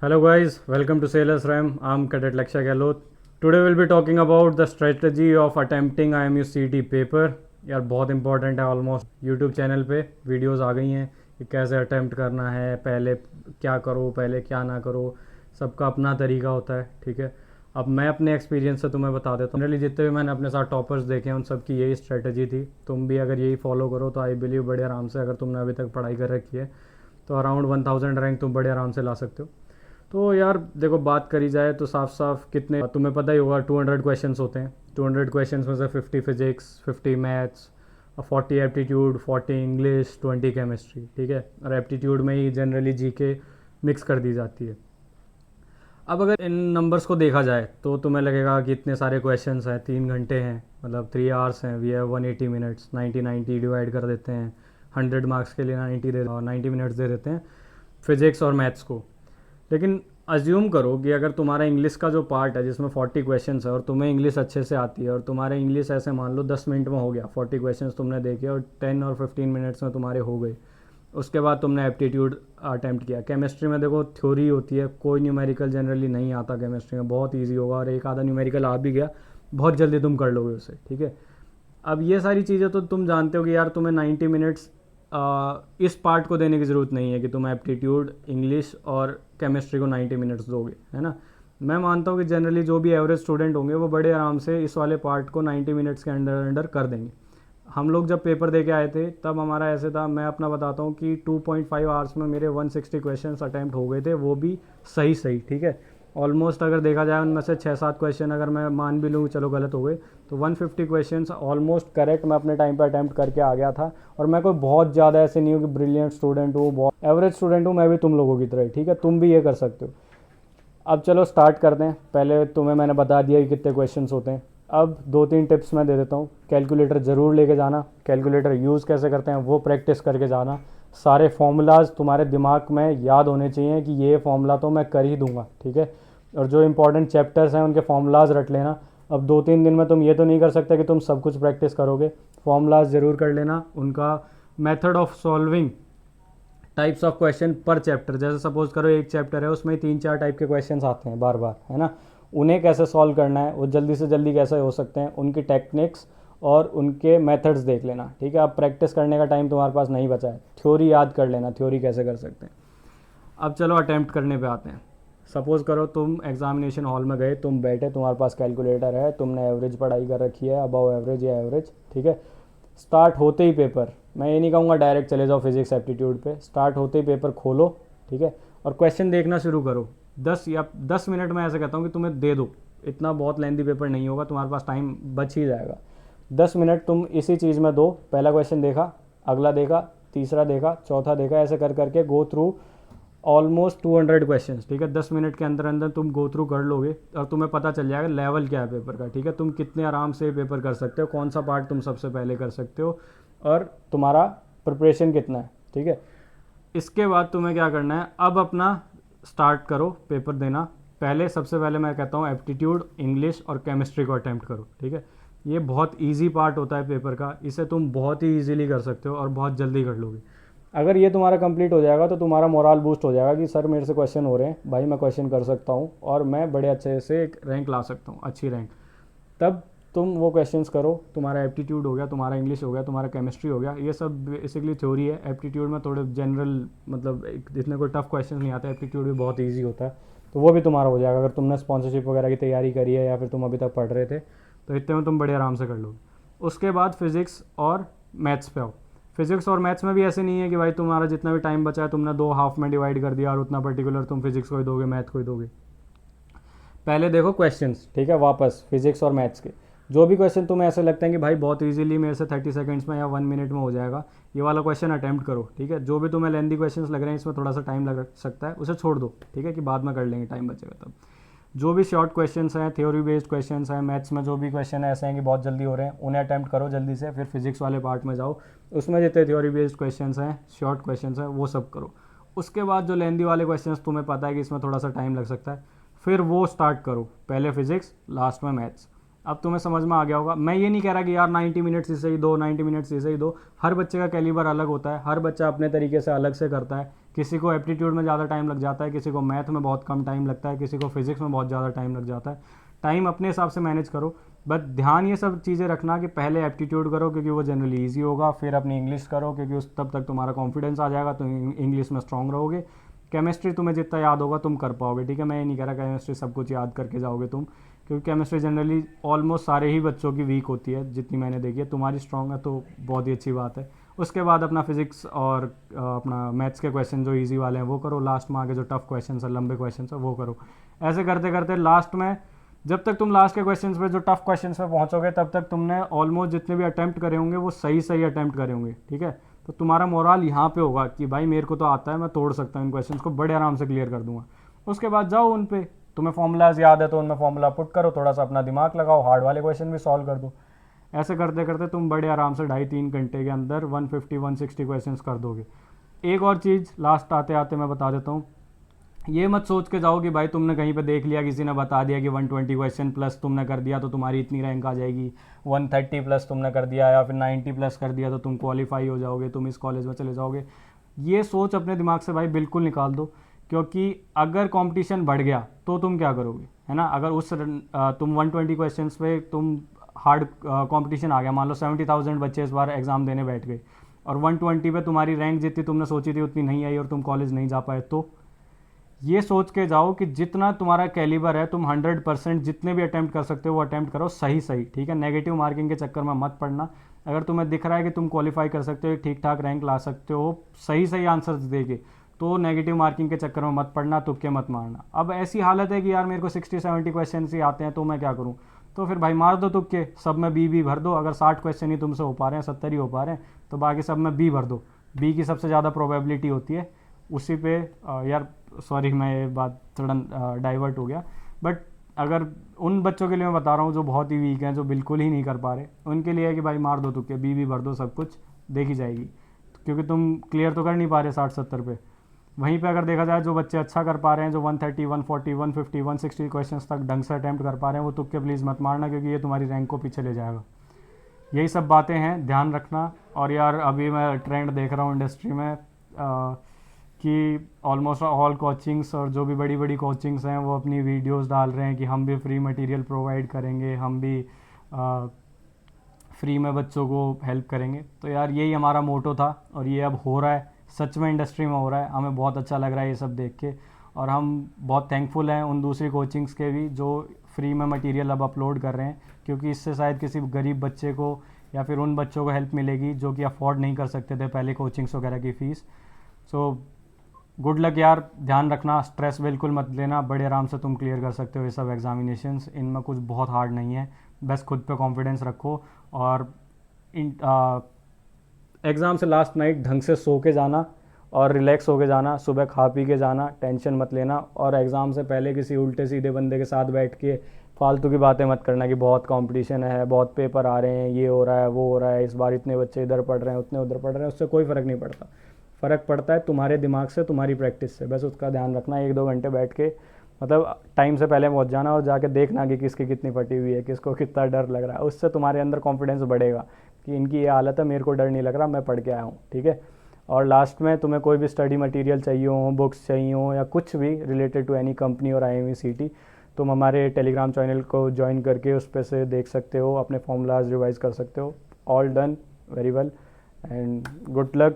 Hello guys, welcome to Sailors Ram. I'm Cadet Laksha Gehlot. Today we'll be talking about the strategy of attempting IMU CT paper. यार बहुत important है. Almost YouTube channel पे videos आ गई हैं कि कैसे attempt करना है, पहले क्या करो, पहले क्या ना करो. सबका अपना तरीका होता है, ठीक है. अब मैं अपने एक्सपीरियंस से तुम्हें बता देता हूँ. जनरली जितने भी मैंने अपने साथ टॉपर्स देखे हैं उन सब की यही स्ट्रेटजी थी. तुम भी अगर यही फॉलो करो तो आई बिलीव बड़े आराम से, अगर तुमने अभी तक पढ़ाई कर रखी है तो अराउंड 1000 रैंक तुम बड़े आराम से ला सकते हो. तो यार देखो, बात करी जाए तो साफ साफ कितने, तुम्हें पता ही होगा 200 क्वेश्चंस होते हैं. 200 क्वेश्चंस में से 50 physics, 50 maths, 40 aptitude, 40 English, 20 chemistry, ठीक है. और एप्टीट्यूड में ही जनरली जीके मिक्स कर दी जाती है. अब अगर इन नंबर्स को देखा जाए तो तुम्हें लगेगा कि इतने सारे क्वेश्चंस हैं, 3 घंटे हैं, मतलब 3 आवर्स हैं, वी हैव 180 मिनट्स, 90 डिवाइड कर देते हैं, 100 मार्क्स के लिए 90 मिनट्स दे देते हैं फिजिक्स और मैथ्स को. लेकिन अज्यूम करो कि अगर तुम्हारा इंग्लिश का जो पार्ट है जिसमें 40 क्वेश्चंस है और तुम्हें इंग्लिश अच्छे से आती है और तुम्हारे इंग्लिश ऐसे मान लो 10 मिनट में हो गया, 40 क्वेश्चंस तुमने देखे और 10 और 15 मिनट्स में तुम्हारे हो गए. उसके बाद तुमने एप्टीट्यूड अटैम्प्ट किया. केमिस्ट्री में देखो थ्योरी होती है, कोई न्यूमेरिकल जनरली नहीं आता केमिस्ट्री में, बहुत ईजी होगा, और एक आधा न्यूमेरिकल आ भी गया बहुत जल्दी तुम कर लोगे उसे, ठीक है. अब ये सारी चीज़ें तो तुम जानते हो कि यार तुम्हें 90 मिनट्स इस पार्ट को देने की ज़रूरत नहीं है कि तुम एप्टीट्यूड, इंग्लिश और केमिस्ट्री को 90 मिनट्स दोगे, है ना. मैं मानता हूँ कि जनरली जो भी एवरेज स्टूडेंट होंगे वो बड़े आराम से इस वाले पार्ट को 90 मिनट्स के अंडर अंडर कर देंगे. हम लोग जब पेपर दे के आए थे तब हमारा ऐसे था, मैं अपना बताता हूँ कि 2.5 आवर्स में मेरे 160 क्वेश्चन अटैम्प्ट हो गए थे, वो भी सही सही, ठीक है. ऑलमोस्ट अगर देखा जाए उनमें से 6-7 क्वेश्चन अगर मैं मान भी लूँ चलो गलत हो गए तो 150 क्वेश्चंस ऑलमोस्ट करेक्ट मैं अपने टाइम पे अटैम्प्ट करके आ गया था. और मैं कोई बहुत ज़्यादा ऐसे नहीं हूँ कि ब्रिलियंट स्टूडेंट हूँ, बहुत एवरेज स्टूडेंट हूँ, मैं भी तुम लोगों की तरह, ठीक है. तुम भी ये कर सकते हो. अब चलो स्टार्ट करते हैं. पहले तुम्हें मैंने बता दिया कि कितने क्वेश्चंस होते हैं. अब 2-3 टिप्स मैं दे देता हूँ. कैलकुलेटर ज़रूर लेके जाना. कैलकुलेटर यूज़ कैसे करते हैं वो प्रैक्टिस करके जाना. सारे फॉर्मूलाज तुम्हारे दिमाग में याद होने चाहिए कि ये फॉर्मूला तो मैं कर ही दूंगा, ठीक है. और जो इंपॉर्टेंट चैप्टर्स हैं उनके फॉर्मूलाज रट लेना. अब 2-3 दिन में तुम ये तो नहीं कर सकते कि तुम सब कुछ प्रैक्टिस करोगे. फॉर्मूलाज ज़रूर कर लेना. उनका method of solving, types of question पर चैप्टर, जैसे सपोज करो एक चैप्टर है उसमें 3-4 टाइप के क्वेश्चंस आते हैं बार बार, है ना. उन्हें कैसे सॉल्व करना है, वो जल्दी से जल्दी कैसे हो सकते हैं, उनकी टेक्निक्स और उनके मेथड्स देख लेना, ठीक है. अब प्रैक्टिस करने का टाइम तुम्हारे पास नहीं बचा है, थ्योरी याद कर लेना, थ्योरी कैसे कर सकते हैं. अब चलो अटैम्प्ट करने पे आते हैं. सपोज़ करो तुम एग्जामिनेशन हॉल में गए, तुम बैठे, तुम्हारे पास कैलकुलेटर है, तुमने एवरेज पढ़ाई कर रखी है, अबव एवरेज या एवरेज, ठीक है. स्टार्ट होते ही पेपर, मैं ये नहीं कहूँगा डायरेक्ट चले जाओ फिजिक्स एप्टीट्यूड पे, स्टार्ट होते ही पेपर खोलो, ठीक है. और क्वेश्चन देखना शुरू करो. 10 मिनट में ऐसे कहता हूँ कि तुम्हें दे दो, इतना बहुत लेंथी पेपर नहीं होगा, तुम्हारे पास टाइम बच ही जाएगा. 10 मिनट तुम इसी चीज़ में दो. पहला क्वेश्चन देखा, अगला देखा, तीसरा देखा, चौथा देखा, ऐसे कर करके गो थ्रू ऑलमोस्ट 200 क्वेश्चन, ठीक है. 10 मिनट के अंदर अंदर तुम गो थ्रू कर लोगे और तुम्हें पता चल जाएगा लेवल क्या है पेपर का, ठीक है. तुम कितने आराम से पेपर कर सकते हो, कौन सा पार्ट तुम सबसे पहले कर सकते हो और तुम्हारा प्रिपरेशन कितना है, ठीक है. इसके बाद तुम्हें क्या करना है, अब अपना स्टार्ट करो पेपर देना. पहले सबसे पहले मैं कहता हूँ एप्टीट्यूड, इंग्लिश और केमिस्ट्री को अटैम्प्ट करो, ठीक है. ये बहुत ईजी पार्ट होता है पेपर का, इसे तुम बहुत ही ईजिली कर सकते हो और बहुत जल्दी कर लोगे. अगर ये तुम्हारा कंप्लीट हो जाएगा तो तुम्हारा मोरल बूस्ट हो जाएगा कि सर मेरे से क्वेश्चन हो रहे हैं, भाई मैं क्वेश्चन कर सकता हूँ और मैं बड़े अच्छे से एक रैंक ला सकता हूँ, अच्छी रैंक. तब तुम वो क्वेश्चंस करो. तुम्हारा एप्टीट्यूड हो गया, तुम्हारा इंग्लिश हो गया, तुम्हारा केमिस्ट्री हो गया. ये सब बेसिकली थ्योरी है. एप्टीट्यूड में थोड़े जनरल, मतलब जितने कोई टफ क्वेश्चन नहीं आते, एप्टीट्यूड भी बहुत ईजी होता है, तो वो भी तुम्हारा हो जाएगा. अगर तुमने स्पॉन्सरशिप वगैरह की तैयारी करी है या फिर तुम अभी तक पढ़ रहे थे तो इतने में तुम बड़े आराम से कर लोगे. उसके बाद फिज़िक्स और मैथ्स पे आओ. फिजिक्स और मैथ्स में भी ऐसे नहीं है कि भाई तुम्हारा जितना भी टाइम बचा है तुमने 2 हाफ में डिवाइड कर दिया और उतना पर्टिकुलर तुम फिजिक्स को ही दोगे, मैथ को ही दोगे. पहले देखो क्वेश्चंस, ठीक है. वापस फिजिक्स और मैथ्स के जो भी क्वेश्चन तुम्हें ऐसे लगते हैं कि भाई बहुत इजीली मेरे से 30 सेकंड्स में या 1 मिनट में हो जाएगा, ये वाला क्वेश्चन अटैम्प्ट करो, ठीक है. जो भी तुम्हें लेंथी क्वेश्चंस लग रहे हैं इसमें थोड़ा सा टाइम लग सकता है, उसे छोड़ दो, ठीक है, कि बाद में कर लेंगे, टाइम बचेगा तब. जो भी शॉर्ट क्वेश्चंस हैं, थ्योरी बेस्ड क्वेश्चंस हैं, मैथ्स में जो भी क्वेश्चन ऐसे हैं कि बहुत जल्दी हो रहे हैं, उन्हें अटैम्प्ट करो जल्दी से. फिर फिजिक्स वाले पार्ट में जाओ, उसमें जितने थ्योरी बेस्ड क्वेश्चंस हैं, शॉर्ट क्वेश्चंस हैं, वो सब करो. उसके बाद जो लेंथी वाले क्वेश्चंस तुम्हें पता है कि इसमें थोड़ा सा टाइम लग सकता है, फिर वो स्टार्ट करो. पहले फिजिक्स, लास्ट में मैथ्स. अब तुम्हें समझ में आ गया होगा. मैं ये नहीं कह रहा कि यार 90 मिनट्स इसे ही दो, 90 मिनट्स इसे ही दो. हर बच्चे का कैलिबर अलग होता है, हर बच्चा अपने तरीके से अलग से करता है. किसी को एप्टीट्यूड में ज़्यादा टाइम लग जाता है, किसी को मैथ में बहुत कम टाइम लगता है, किसी को फिजिक्स में बहुत ज़्यादा टाइम लग जाता है। टाइम अपने हिसाब से मैनेज करो, बट ध्यान ये सब चीज़ें रखना कि पहले एप्टीट्यूड करो क्योंकि वो जनरली ईजी होगा, फिर अपनी इंग्लिश करो क्योंकि उस तब तक तुम्हारा कॉन्फिडेंस आ जाएगा, तो इंग्लिश में स्ट्रांग रहोगे। केमिस्ट्री तुम्हें जितना याद होगा तुम कर पाओगे, ठीक है। मैं ये नहीं कह रहा केमिस्ट्री सब कुछ याद करके जाओगे तुम, क्योंकि केमिस्ट्री जनरली ऑलमोस्ट सारे ही बच्चों की वीक होती है, जितनी मैंने देखी है। तुम्हारी स्ट्रांग है तो बहुत ही अच्छी बात है। उसके बाद अपना फिजिक्स और अपना मैथ्स के क्वेश्चन जो इजी वाले हैं वो करो, लास्ट में आगे जो टफ क्वेश्चन है, लंबे क्वेश्चन है, वो करो। ऐसे करते करते लास्ट में, जब तक तुम लास्ट के क्वेश्चंस पे, जो टफ क्वेश्चंस पे पहुंचोगे, तब तक तुमने ऑलमोस्ट जितने भी अटैम्प्ट करे होंगे वो सही सही अटैम्प्ट करे होंगे, ठीक है। तो तुम्हारा मोरल यहाँ पे होगा कि भाई मेरे को तो आता है, मैं तोड़ सकता हूँ इन क्वेश्चंस को, बड़े आराम से क्लियर कर दूंगा। उसके बाद जाओ उन पे, तुम्हें फॉर्मूलाज याद है तो उनमें फॉर्मूला पुट करो, थोड़ा सा अपना दिमाग लगाओ, हार्ड वाले क्वेश्चन भी सॉल्व कर दो। ऐसे करते करते तुम बड़े आराम से 2.5-3 घंटे के अंदर 150-160 क्वेश्चन कर दोगे। एक और चीज़ लास्ट आते आते मैं बता देता हूँ, ये मत सोच के जाओ कि भाई तुमने कहीं पे देख लिया, किसी ने बता दिया कि 120 क्वेश्चन प्लस तुमने कर दिया तो तुम्हारी इतनी रैंक आ जाएगी, 130 प्लस तुमने कर दिया या फिर 90 प्लस कर दिया तो तुम क्वालिफाई हो जाओगे, तुम इस कॉलेज में चले जाओगे। ये सोच अपने दिमाग से भाई बिल्कुल निकाल दो, क्योंकि अगर कंपटीशन बढ़ गया तो तुम क्या करोगे, है ना। अगर उस तुम 120 क्वेश्चन पे तुम हार्ड कंपटीशन आ गया, मान लो 70,000 बच्चे इस बार एग्ज़ाम देने बैठ गए और 120 पे तुम्हारी रैंक जितनी तुमने सोची थी उतनी नहीं आई और तुम कॉलेज नहीं जा पाए, तो ये सोच के जाओ कि जितना तुम्हारा कैलिबर है तुम 100% जितने भी अटैम्प्ट कर सकते हो वो अटैम्प्ट करो सही सही, ठीक है। नेगेटिव मार्किंग के चक्कर में मत पड़ना। अगर तुम्हें दिख रहा है कि तुम क्वालिफाई कर सकते हो, ठीक ठाक रैंक ला सकते हो सही सही आंसर्स देके, तो नेगेटिव मार्किंग के चक्कर में मत पड़ना, तुक्के मत मारना। अब ऐसी हालत है कि यार मेरे को 60-70 क्वेश्चन ही आते हैं तो मैं क्या करूँ, तो फिर भाई मार दो तुक्के, सब में बी भर दो। अगर 60 क्वेश्चन ही तुमसे हो पा रहे हैं, 70 ही हो पा रहे हैं, तो बाकी सब में बी भर दो। बी की सबसे ज़्यादा प्रोबेबिलिटी होती है उसी पे। यार सॉरी मैं ये बात थोड़ा डाइवर्ट हो गया, बट अगर उन बच्चों के लिए मैं बता रहा हूँ जो बहुत ही वीक हैं, जो बिल्कुल ही नहीं कर पा रहे, उनके लिए है कि भाई मार दो तुक्के, बी भर दो, सब कुछ देखी जाएगी, क्योंकि तुम क्लियर तो कर नहीं पा रहे 60-70 पे। वहीं पे अगर देखा जाए जो बच्चे अच्छा कर पा रहे हैं, जो 130, 140, 150, 160 क्वेश्चन तक ढंग से अटैम्प्ट कर पा रहे हैं, वो तुक्के प्लीज़ मत मारना, क्योंकि ये तुम्हारी रैंक को पीछे ले जाएगा। यही सब बातें हैं, ध्यान रखना। और यार अभी मैं ट्रेंड देख रहा हूँ इंडस्ट्री में कि ऑलमोस्ट ऑल कोचिंग्स और जो भी बड़ी बड़ी कोचिंग्स हैं वो अपनी वीडियोस डाल रहे हैं कि हम भी फ्री मटेरियल प्रोवाइड करेंगे, हम भी फ्री में बच्चों को हेल्प करेंगे। तो यार यही हमारा मोटो था और ये अब हो रहा है, सच में इंडस्ट्री में हो रहा है। हमें बहुत अच्छा लग रहा है ये सब देख के, और हम बहुत थैंकफुल हैं उन दूसरी कोचिंग्स के भी जो फ्री में मटेरियल अब अपलोड कर रहे हैं, क्योंकि इससे शायद किसी गरीब बच्चे को या फिर उन बच्चों को हेल्प मिलेगी जो कि अफोर्ड नहीं कर सकते थे पहले कोचिंग्स वगैरह की फ़ीस। सो गुड लक यार, ध्यान रखना, स्ट्रेस बिल्कुल मत लेना, बड़े आराम से तुम क्लियर कर सकते हो ये सब एग्जामिनेशंस। इनमें कुछ बहुत हार्ड नहीं है, बस खुद पे कॉन्फिडेंस रखो और एग्ज़ाम से लास्ट नाइट ढंग से सो के जाना और रिलैक्स होके जाना, सुबह खा पी के जाना, टेंशन मत लेना। और एग्ज़ाम से पहले किसी उल्टे सीधे बंदे के साथ बैठ के फालतू की बातें मत करना कि बहुत कंपटीशन है, बहुत पेपर आ रहे हैं, ये हो रहा है, वो हो रहा है, इस बार इतने बच्चे इधर पढ़ रहे हैं, उतने उधर पढ़ रहे हैं। उससे कोई फ़र्क नहीं पड़ता। फ़र्क पड़ता है तुम्हारे दिमाग से, तुम्हारी प्रैक्टिस से। बस उसका ध्यान रखना, 1-2 घंटे बैठ के, मतलब टाइम से पहले पहुंच जाना और जाके देखना कि किसकी कितनी फटी हुई है, किसको कितना डर लग रहा है। उससे तुम्हारे अंदर कॉन्फिडेंस बढ़ेगा कि इनकी ये हालत है, मेरे को डर नहीं लग रहा, मैं पढ़ के आया हूँ, ठीक है। और लास्ट में तुम्हें कोई भी स्टडी मटेरियल चाहिए हो, बुक्स चाहिए हो या कुछ भी रिलेटेड टू एनी कंपनी और IME-CET, तुम हमारे टेलीग्राम चैनल को ज्वाइन करके उस पर से देख सकते हो, अपने फॉर्मूलाज रिवाइज कर सकते हो। All done, very well and good luck.